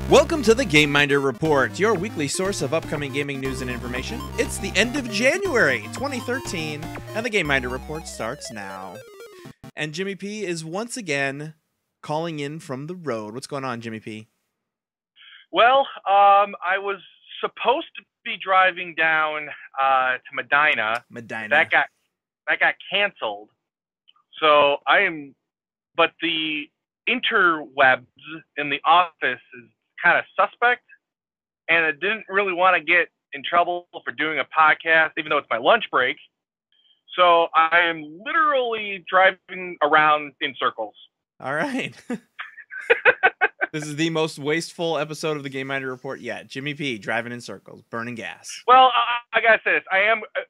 Welcome to the GAME.minder Report, your weekly source of upcoming gaming news and information. It's the end of January 2013, and the GAME.minder Report starts now. And Jimmy P is once again calling in from the road. What's going on, Jimmy P? Well, I was supposed to be driving down to Medina. That got canceled. So but the interwebs in the office is kind of suspect, and I didn't really want to get in trouble for doing a podcast, even though it's my lunch break. So I am literally driving around in circles. All right. This is the most wasteful episode of the GAME.minder Report yet. Jimmy P driving in circles, burning gas. Well, I gotta say this.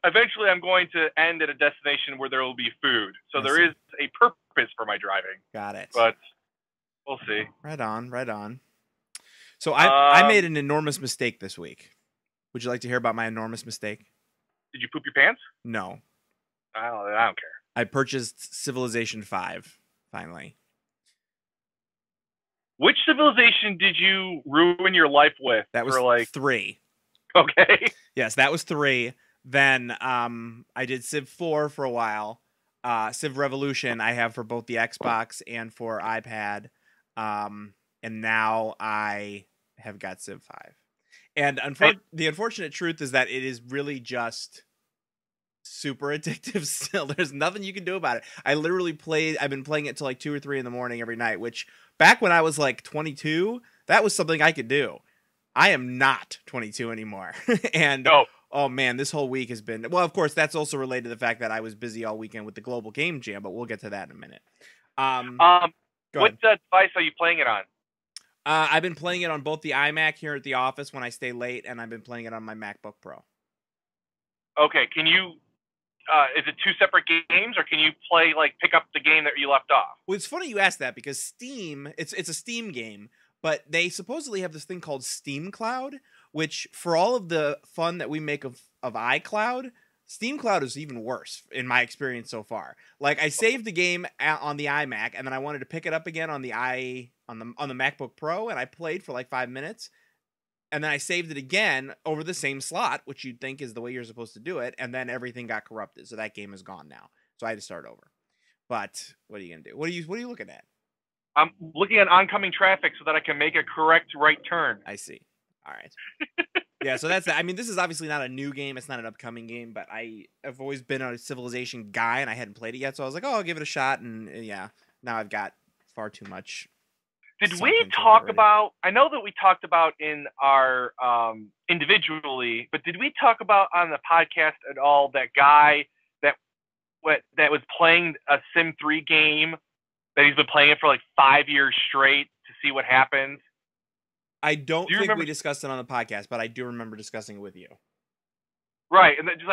Eventually I'm going to end at a destination where there will be food. So there is a purpose for my driving. Got it. But we'll see. Right on, right on. So I made an enormous mistake this week. Would you like to hear about my enormous mistake? Did you poop your pants? No. I don't care. I purchased Civilization 5, finally. Which civilization did you ruin your life with? That was 3. Okay. Yes, that was 3. Then I did Civ 4 for a while. Civ Revolution I have for both the Xbox and for iPad. And now I have got Civ 5. And the unfortunate truth is that it is really just super addictive still. There's nothing you can do about it. I've been playing it till like 2 or 3 in the morning every night, which back when I was like 22, that was something I could do. I am not 22 anymore. And oh man, this whole week has been, well, of course, that's also related to the fact that I was busy all weekend with the Global Game Jam, but we'll get to that in a minute. What device are you playing it on? I've been playing it on both the iMac here at the office when I stay late, and I've been playing it on my MacBook Pro. Okay, can you, is it 2 separate games, or can you pick up the game that you left off? Well, it's funny you ask that, because Steam, it's a Steam game, but they supposedly have this thing called Steam Cloud, which for all of the fun that we make of iCloud, Steam Cloud is even worse in my experience so far. Like, I saved the game on the iMac, and then I wanted to pick it up again on the MacBook Pro, and I played for like 5 minutes, and then I saved it again over the same slot, which you'd think is the way you're supposed to do it, and then everything got corrupted, so that game is gone now. So I had to start over. But what are you gonna do? What are you looking at? I'm looking at oncoming traffic so that I can make a correct right turn. I see. All right. Yeah, so that's that. I mean, this is obviously not a new game. It's not an upcoming game, but I have always been a Civilization guy, and I hadn't played it yet, so I was like, oh, I'll give it a shot, and yeah, now I've got far too much. Did we talk about, I know that we talked about in our individually, but did we talk about on the podcast at all that guy that was playing a Sim 3 game, that he's been playing it for like 5 years straight to see what happens? I don't think we discussed it on the podcast, but I do remember discussing it with you. Right, and then just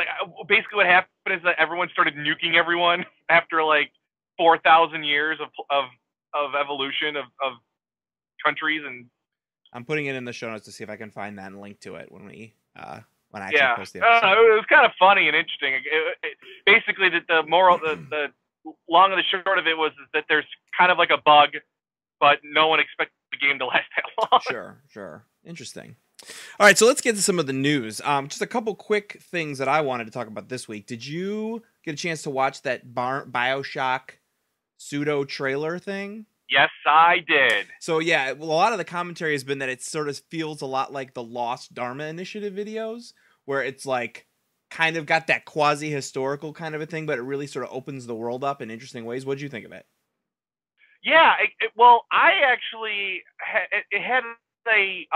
basically what happened is that everyone started nuking everyone after like 4,000 years of evolution of countries. And I'm putting it in the show notes to see if I can find that and link to it when I actually post the episode. It was kind of funny and interesting. Basically, the moral, the long and the short of it was that there's kind of like a bug, but no one expected the game to last that long. Sure. Interesting. All right, so let's get to some of the news. Just a couple quick things that I wanted to talk about this week. Did you get a chance to watch that Bioshock pseudo trailer thing? Yes, I did. So yeah, well, a lot of the commentary has been that it sort of feels a lot like the Lost Dharma Initiative videos, where it's like kind of got that quasi-historical kind of a thing, but it really sort of opens the world up in interesting ways. What did you think of it? Yeah, well, I actually it had a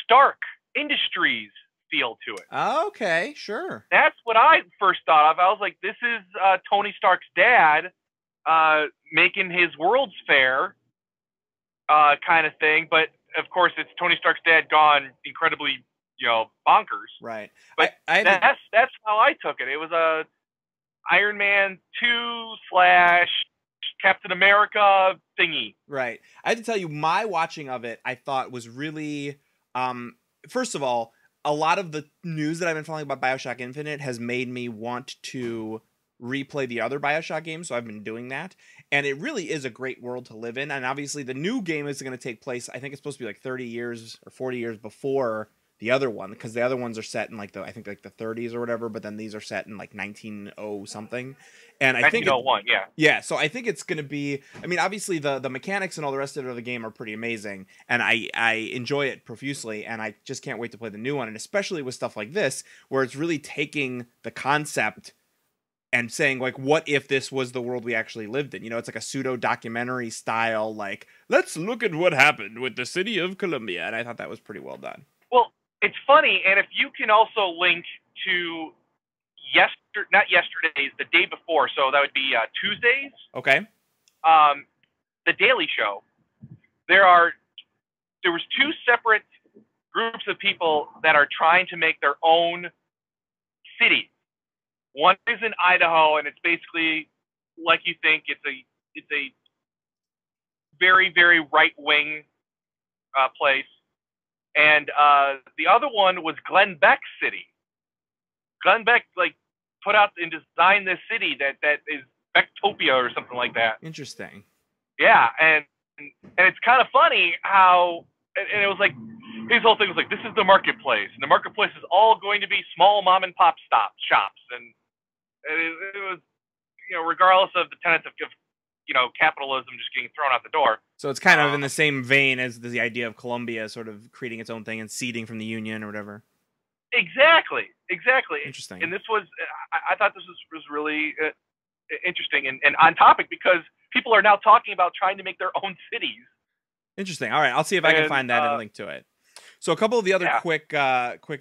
Stark Industries feel to it. Okay, sure. That's what I first thought of. I was like, this is Tony Stark's dad making his World's Fair kind of thing, but of course it's Tony Stark's dad gone incredibly, bonkers. Right. But that's how I took it. It was a Iron Man 2 / Captain America thingy. Right. I had to tell you, my watching of it, I thought was really, first of all, a lot of the news that I've been following about Bioshock Infinite has made me want to replay the other Bioshock games, so I've been doing that. And it really is a great world to live in. And obviously the new game is going to take place, I think it's supposed to be like 30 years or 40 years before the other one, because the other ones are set in like I think like the 30s or whatever, but then these are set in like 1900 something. And I think 1901, yeah. Yeah, so I think it's going to be, I mean, obviously the mechanics and all the rest of the game are pretty amazing, and I enjoy it profusely, and I just can't wait to play the new one, and especially with stuff like this, where it's really taking the concept and saying, like, what if this was the world we actually lived in? You know, it's like a pseudo-documentary style, like, let's look at what happened with the city of Columbia, and I thought that was pretty well done. Well, it's funny, and if you can also link to not yesterday's, the day before, so that would be Tuesdays. Okay. The Daily Show. There was two separate groups of people that are trying to make their own city. One is in Idaho, and it's basically like you think. It's a very, very right wing place, and the other one was Glenn Beck's city. Glenn Beck put out and designed this city that is Becktopia or something like that. Interesting. Yeah, and it's kind of funny how, and it was like, his whole thing was like, this is the marketplace, and the marketplace is all going to be small mom and pop shops, and it was, regardless of the tenets of capitalism just getting thrown out the door. So it's kind of in the same vein as the idea of Columbia sort of creating its own thing and seceding from the Union or whatever. Exactly. Interesting. And this was, I thought this was really interesting and on topic, because people are now talking about trying to make their own cities. Interesting. All right, I'll see if I can find that and link to it. So a couple of the other quick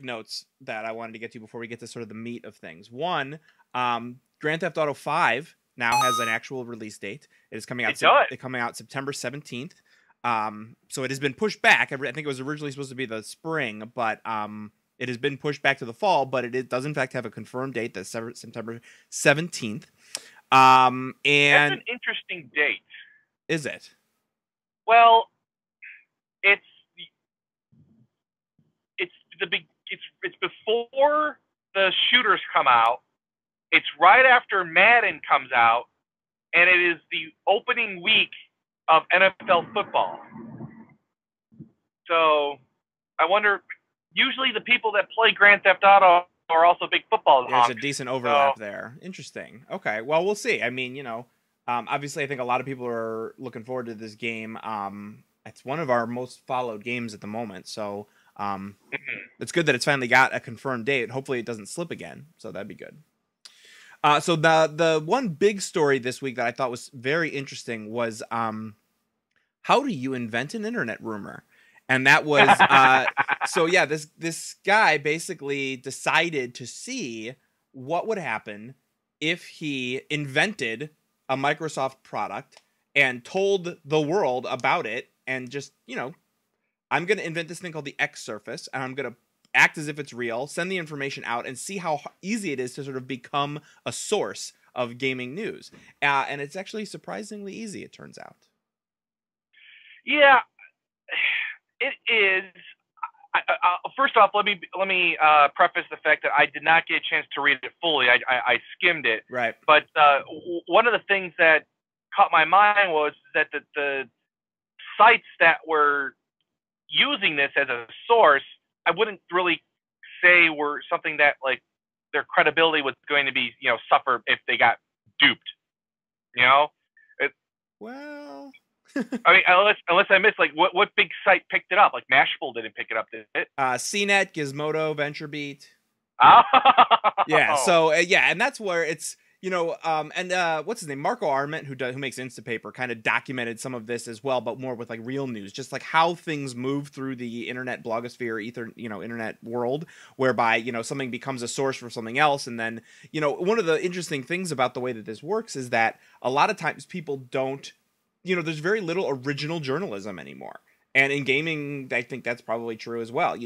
notes that I wanted to get to before we get to sort of the meat of things. One, Grand Theft Auto 5 now has an actual release date. It is coming out. It's coming out September 17th. So it has been pushed back. I think it was originally supposed to be the spring, but it has been pushed back to the fall. But it does in fact have a confirmed date, that's September 17th. And that's an interesting date. Is it? Well, it's before the shooters come out. It's right after Madden comes out, and it is the opening week of NFL football. So I wonder, usually the people that play Grand Theft Auto are also big football honks. There's a decent overlap there. Interesting. Okay, well, we'll see. I mean, obviously I think a lot of people are looking forward to this game. It's one of our most followed games at the moment, so it's good that it's finally got a confirmed date. Hopefully it doesn't slip again, so that'd be good. So the one big story this week that I thought was very interesting was how do you invent an internet rumor? And that was so yeah, this guy basically decided to see what would happen if he invented a Microsoft product and told the world about it, and just, I'm going to invent this thing called the X Surface, and I'm going to act as if it's real, send the information out, and see how easy it is to sort of become a source of gaming news. And it's actually surprisingly easy, it turns out. Yeah, it is. First off, let me preface the fact that I did not get a chance to read it fully. I skimmed it. Right. But one of the things that caught my mind was that the sites that were using this as a source, I wouldn't really say were something that their credibility was going to be suffer if they got duped. Well, I mean, unless I missed what big site picked it up? Mashable didn't pick it up, did it? CNET, Gizmodo, VentureBeat. Oh. Yeah. So yeah, and that's where it's. What's his name? Marco Arment, who makes Instapaper, kind of documented some of this as well, but more with real news, just how things move through the internet blogosphere, internet world, whereby, something becomes a source for something else. And then, one of the interesting things about the way that this works is that a lot of times people don't, there's very little original journalism anymore. And in gaming, I think that's probably true as well.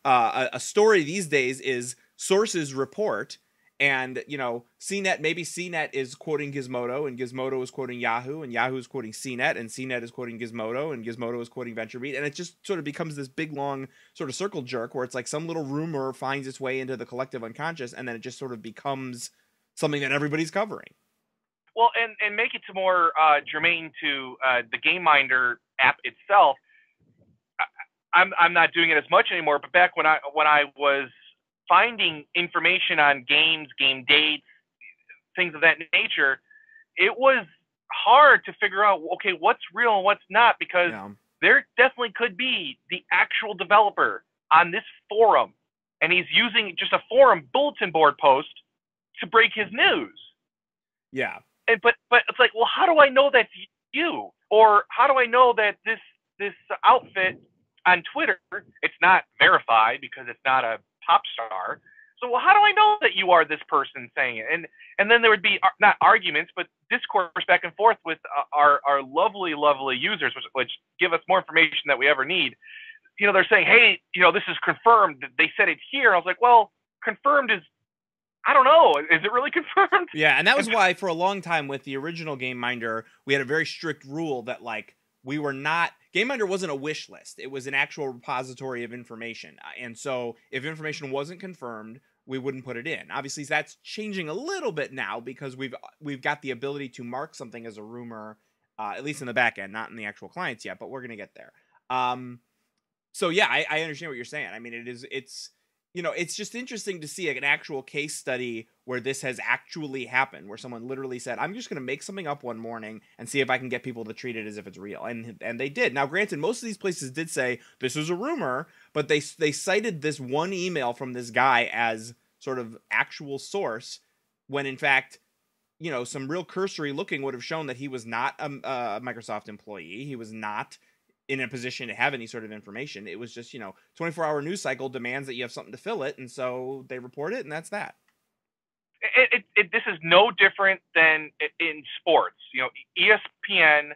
A story these days is sources report. And, maybe CNET is quoting Gizmodo, and Gizmodo is quoting Yahoo, and Yahoo is quoting CNET, and CNET is quoting Gizmodo, and Gizmodo is quoting VentureBeat. And it just sort of becomes this big, long sort of circle jerk where it's some little rumor finds its way into the collective unconscious, and then it just sort of becomes something that everybody's covering. Well, and make it to more germane to the GameMinder app itself. I'm not doing it as much anymore, but back when I was finding information on games, game dates, things of that nature, it was hard to figure out, okay, what's real and what's not, because there definitely could be the actual developer on this forum, and he's using just a forum bulletin board post to break his news. Yeah. But it's like, well, how do I know that's you? Or how do I know that this outfit on Twitter, it's not verified because it's not a pop star. So, well, how do I know that you are this person saying it? And then there would be not arguments, but discourse back and forth with our lovely, lovely users, which give us more information that we ever need. You know, they're saying, hey, you know, this is confirmed. They said it here. I was like, well, confirmed is, I don't know. Is it really confirmed? Yeah, and that was why for a long time with the original GameMinder, we had a very strict rule that, like, we were not... GameMinder wasn't a wish list. It was an actual repository of information. And so if information wasn't confirmed, we wouldn't put it in. Obviously, that's changing a little bit now because we've got the ability to mark something as a rumor, at least in the back end, not in the actual clients yet, but we're going to get there. So yeah, I understand what you're saying. I mean, it's you know, it's just interesting to see an actual case study where this has actually happened, where someone literally said, I'm just going to make something up one morning and see if I can get people to treat it as if it's real. And they did. Now, granted, most of these places did say this is a rumor, but they cited this one email from this guy as sort of actual source, when in fact, you know, some real cursory looking would have shown that he was not a Microsoft employee. He was not in a position to have any sort of information. It was just, you know, 24-hour news cycle demands that you have something to fill it, and so they report it, and that's that. This is no different than in sports. You know, ESPN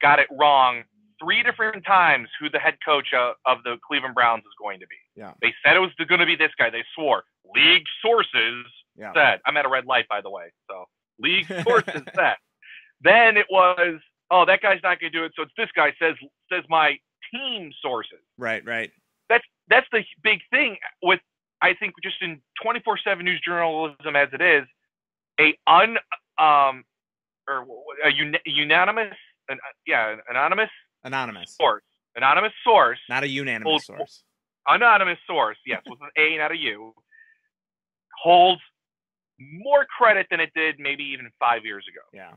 got it wrong 3 different times who the head coach of the Cleveland Browns is going to be. Yeah. They said it was going to be this guy. They swore. League sources said. I'm at a red light, by the way. So league sources said. Then it was, oh, that guy's not going to do it, so it's this guy says my team sources. Right. That's the big thing with, I think, just in 24/7 news journalism as it is, anonymous source, not a unanimous source. Anonymous source, yes, with an A, not a U, holds more credit than it did maybe even 5 years ago. Yeah.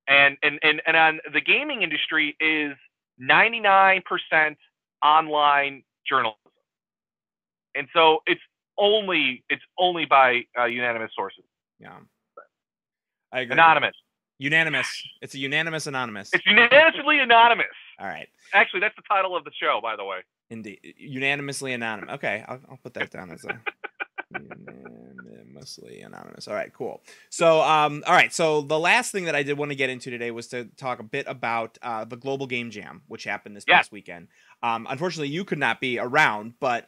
And on the gaming industry is 99% online journalism, and so it's only by unanimous sources. Yeah, I agree. Anonymous, unanimous. It's a unanimous anonymous. It's unanimously anonymous. All right. Actually, that's the title of the show, by the way. Indeed, unanimously anonymous. Okay, I'll put that down as a. Unanimously anonymous. All right, cool. So, all right. So the last thing that I did want to get into today was to talk a bit about the Global Game Jam, which happened this past weekend. Unfortunately, you could not be around, but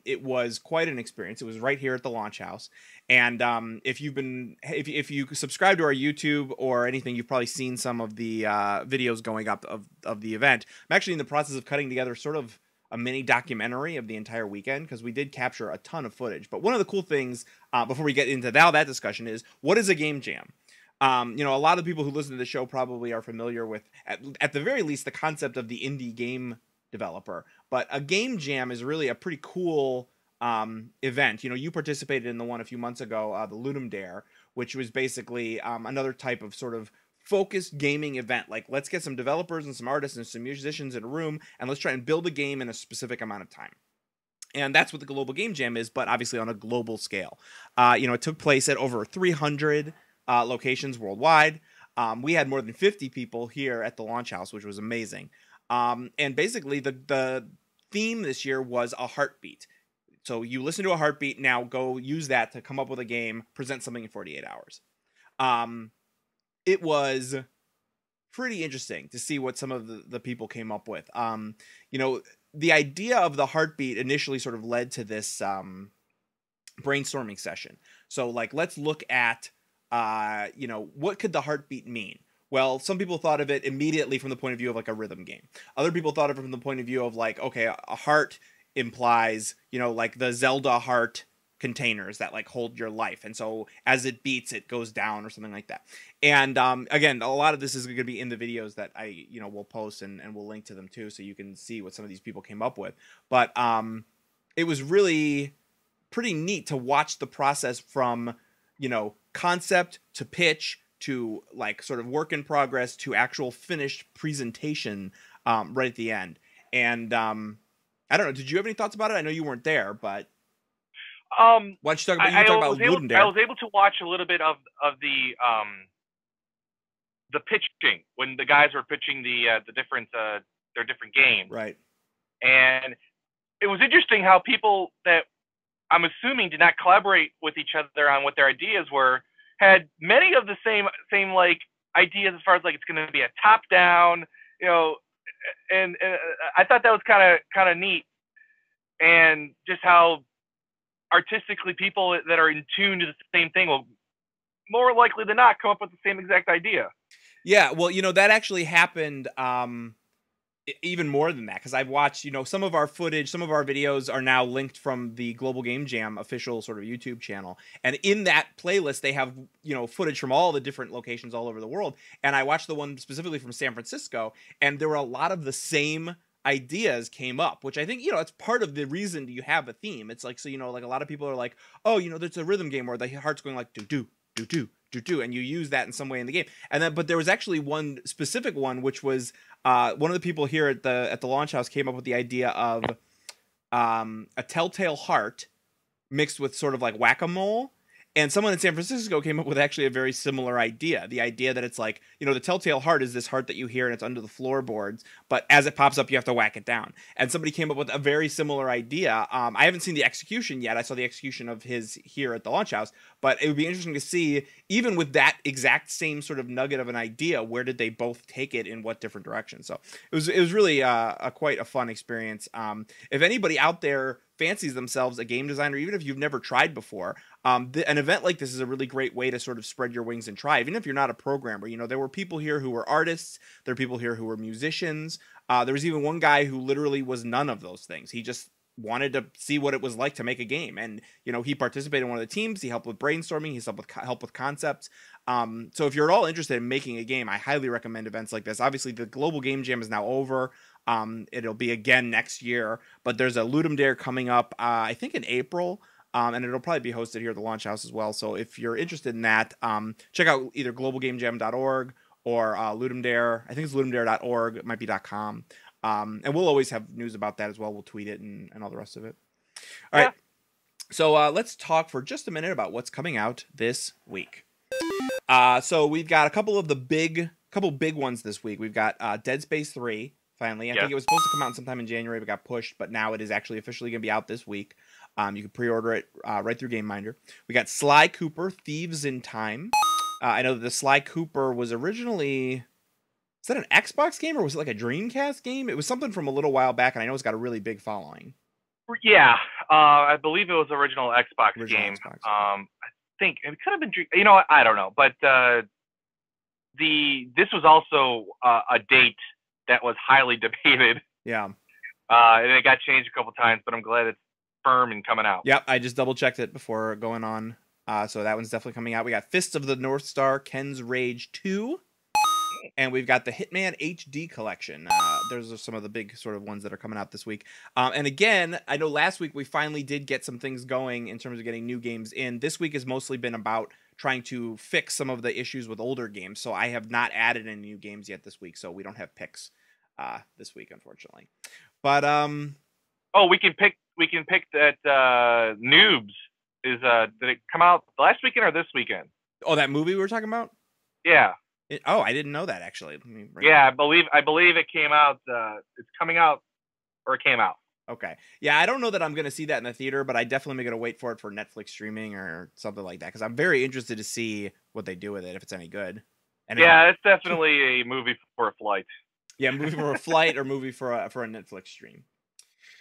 it was quite an experience. It was right here at the Launch House, and if you subscribe to our YouTube or anything, you've probably seen some of the videos going up of the event. I'm actually in the process of cutting together sort of a mini documentary of the entire weekend, because we did capture a ton of footage. But one of the cool things, before we get into that discussion, is what is a game jam? You know, a lot of people who listen to the show probably are familiar with, at the very least, the concept of the indie game developer. But a game jam is really a pretty cool event. You know, you participated in the one a few months ago, the Ludum Dare, which was basically another type of sort of focused gaming event. Like, let's get some developers and some artists and some musicians in a room, and let's try and build a game in a specific amount of time. And that's what the Global Game Jam is, but obviously on a global scale. You know, it took place at over 300 locations worldwide. We had more than 50 people here at the Launch House, which was amazing. And basically the theme this year was a heartbeat. So you listen to a heartbeat, now go use that to come up with a game, present something in 48 hours. It was pretty interesting to see what some of the people came up with. You know, the idea of the heartbeat initially sort of led to this brainstorming session. So, like, let's look at, you know, what could the heartbeat mean? Well, some people thought of it immediately from the point of view of like a rhythm game. Other people thought of it from the point of view of like, okay, a heart implies, you know, like the Zelda heart containers that like hold your life, and so as it beats, it goes down or something like that. And again, a lot of this is going to be in the videos that I will post, and we'll link to them too, so you can see what some of these people came up with. But it was really pretty neat to watch the process from concept to pitch to like sort of work in progress to actual finished presentation right at the end. And I don't know, did you have any thoughts about it? I know you weren't there, but why don't you talk about Ludendare? I was able to watch a little bit of the pitching when the guys were pitching the different their different games. Right. And it was interesting how people that I'm assuming did not collaborate with each other on what their ideas were had many of the same like ideas as far as like it's going to be a top down, and I thought that was kind of neat, and just how artistically people that are in tune to the same thing will more likely than not come up with the same exact idea. Yeah, well, that actually happened even more than that, because I've watched, some of our footage, some of our videos are now linked from the Global Game Jam official sort of YouTube channel. And in that playlist, they have, footage from all the different locations all over the world. And I watched the one specifically from San Francisco, and there were a lot of the same ideas came up, which I think, it's part of the reason you have a theme. It's like, so, like a lot of people are like, oh, there's a rhythm game where the heart's going like, do, and you use that in some way in the game. And then, but there was actually one specific one, which was one of the people here at the launch house came up with the idea of a telltale heart mixed with sort of like whack-a-mole. And someone in San Francisco came up with actually a very similar idea. The idea that it's like, the telltale heart is this heart that you hear and it's under the floorboards, but as it pops up, you have to whack it down. And somebody came up with a very similar idea. I haven't seen the execution yet. I saw the execution of his here at the launch house, but it would be interesting to see, even with that exact same sort of nugget of an idea, where did they both take it in what different direction? So it was really quite a fun experience. If anybody out there fancies themselves a game designer, even if you've never tried before, an event like this is a really great way to sort of spread your wings and try. Even if you're not a programmer, there were people here who were artists. There are people here who were musicians. There was even one guy who literally was none of those things. He just wanted to see what it was like to make a game. And, he participated in one of the teams. He helped with brainstorming. He's helped with concepts. So if you're at all interested in making a game, I highly recommend events like this. Obviously, the Global Game Jam is now over. It'll be again next year, but there's a Ludendare coming up, I think in April. And it'll probably be hosted here at the launch house as well. So if you're interested in that, check out either globalgamejam.org or Ludendare. I think it's ludendare.org. It might be .com. And we'll always have news about that as well. We'll tweet it and all the rest of it. All right. So let's talk for just a minute about what's coming out this week. So we've got a couple big ones this week. We've got Dead Space 3. Finally, I think it was supposed to come out sometime in January, but got pushed. But now it is actually officially going to be out this week. You can pre-order it right through GameMinder. We got Sly Cooper, Thieves in Time. I know that the Sly Cooper was originally... Is that an Xbox game or was it like a Dreamcast game? It was something from a little while back, and I know it's got a really big following. Yeah, I believe it was original Xbox game. Xbox. I think it could have been... You know what? I don't know. But this was also a date that was highly debated. Yeah. And it got changed a couple times, but I'm glad it's firm and coming out. Yep, I just double checked it before going on. So that one's definitely coming out. We got Fists of the North Star, Ken's Rage 2. And we've got the Hitman HD collection. Those are some of the big sort of ones that are coming out this week. And again, I know last week we finally did get some things going in terms of getting new games in. This week has mostly been about trying to fix some of the issues with older games. So I have not added any new games yet this week. So we don't have picks this week, unfortunately. But we can pick that Noobs is did it come out last weekend or this weekend? Oh, that movie we were talking about? Yeah. I didn't know that actually. I believe it came out. It's coming out, or it came out. Okay. Yeah, I don't know that I'm going to see that in the theater, but I definitely am going to wait for it for Netflix streaming or something like that, because I'm very interested to see what they do with it, if it's any good. And it's definitely a movie for a flight. Yeah, movie for a flight or movie for a Netflix stream.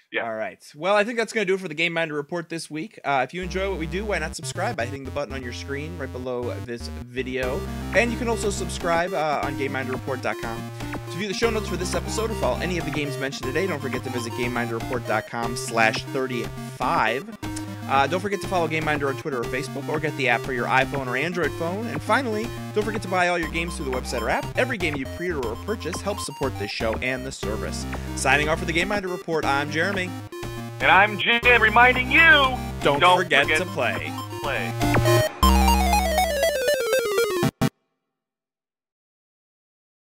Yeah. All right. Well, I think that's going to do it for the GameMinder Report this week. If you enjoy what we do, why not subscribe by hitting the button on your screen right below this video. And you can also subscribe on GameMinderReport.com. To view the show notes for this episode or follow any of the games mentioned today, don't forget to visit GameMinderReport.com/35. Don't forget to follow GameMinder on Twitter or Facebook, or get the app for your iPhone or Android phone. And finally, don't forget to buy all your games through the website or app. Every game you pre-order or purchase helps support this show and the service. Signing off for the GameMinder Report, I'm Jeremy. And I'm Jim, reminding you, don't forget to play.